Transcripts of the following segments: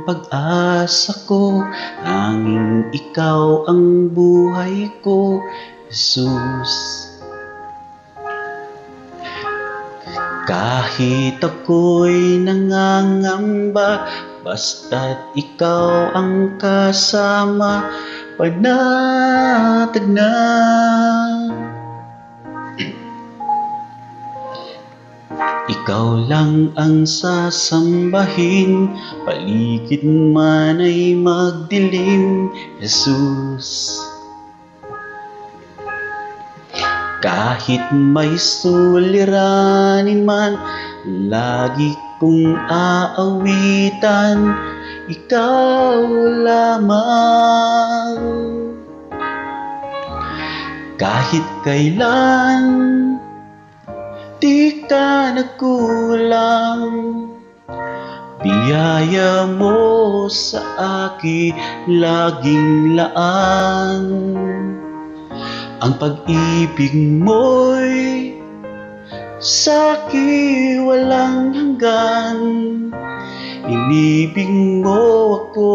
pag-asa ko, tanging ikaw ang buhay ko, Jesus. Kahit ako'y nangangamba, basta't ikaw ang kasama, panatag na. Ikaw lang ang sasambahin, paligid man ay magdilim, Jesus. Kahit may suliranin man, lagi kong aawitan, ikaw lamang. Kahit kailan, di ka nagkulang, biyaya mo sa akin laging laan. Ang pag-ibig mo'y sa'kin walang hanggan, inibig mo ako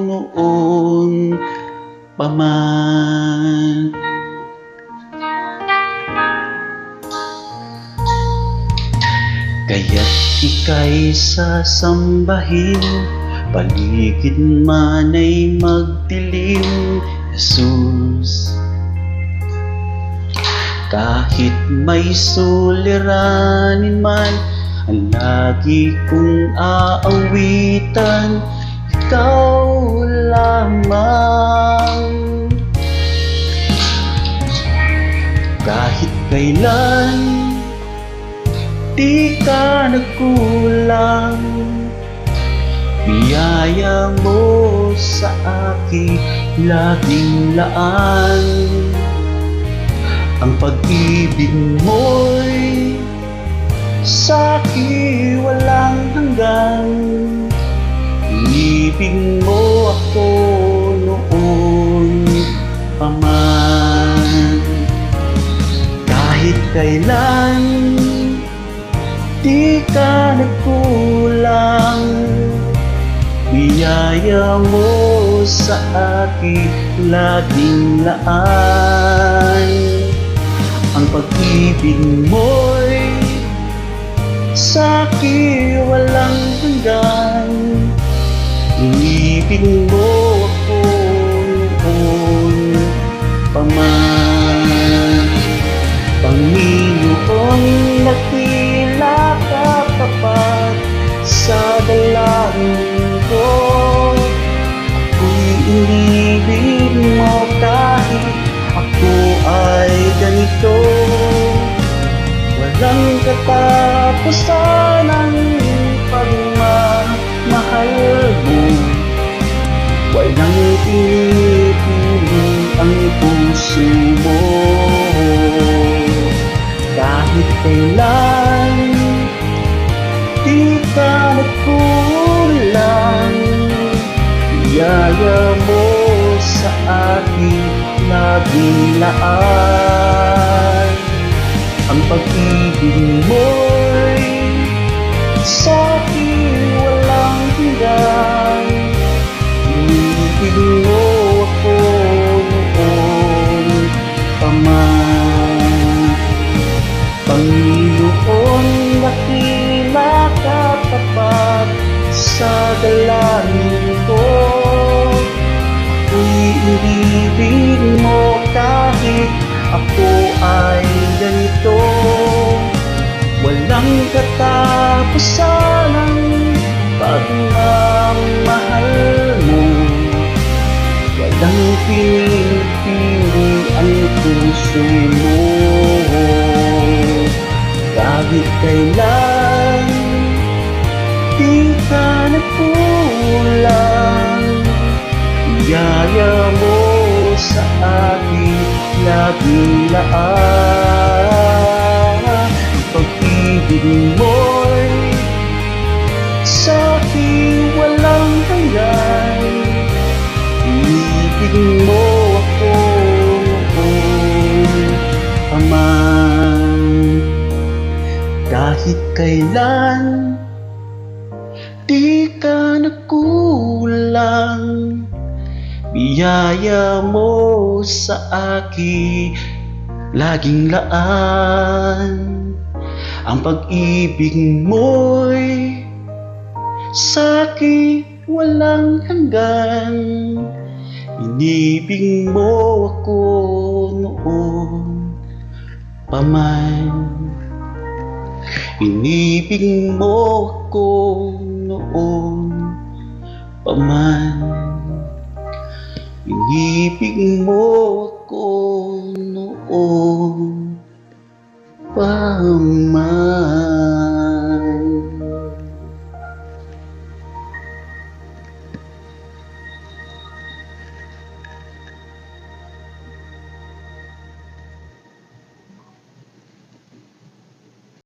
noon pa man. Kaya't ika'y sasambahin, paligid man ay magdilim, Jesus. Kahit may suliranin man, ang lagi kong aawitan, ikaw lamang. Kahit kailan, di ka nagkulang, biyaya mo sa akin laging laan. Ang pag-ibig mo'y sa'kin walang hanggan, inibig mo ako noon pa man. Kahit kailan, di ka nagkulang, biyaya mo sa akin laging laan. Ang pag-ibig mo'y sa'kin walang hanggan, inibig mo ako noon pa man. Panginoon, nakila ka tapat sa dalangin ko, ako'y inibig mo kahit ako ay ganito. Walang katapusan ang pagmamahal mo, walang pinipili ang puso mo. Kahit kailan, di ka nagkulang, biyaya mo sa akin laging laan. Ang pag-ibig mo'y sa'kin walang hanggan, inibig mo ako noon pa man. Panginoon, nakila ka tapat sa dalangin ko, inibig mo kahit ako ay ganito. Walang katapusan ang pagmamahal mo, walang pinipili ang puso mo. Kahit kailan, di ka nagkulang, biyaya mo sa akin laging laan. Pag-ibig mo'y sa'kin walang hanggan, inibig mo ako noon pa man. Kahit kailan, di ka nagkulang, lang biyaya mo sa akin, laging laan ang pag-ibig mo'y sa'kin walang hanggan. Inibig mo ako noon pa man. Inibig mo ako noon pa man. Inibig mo ako noon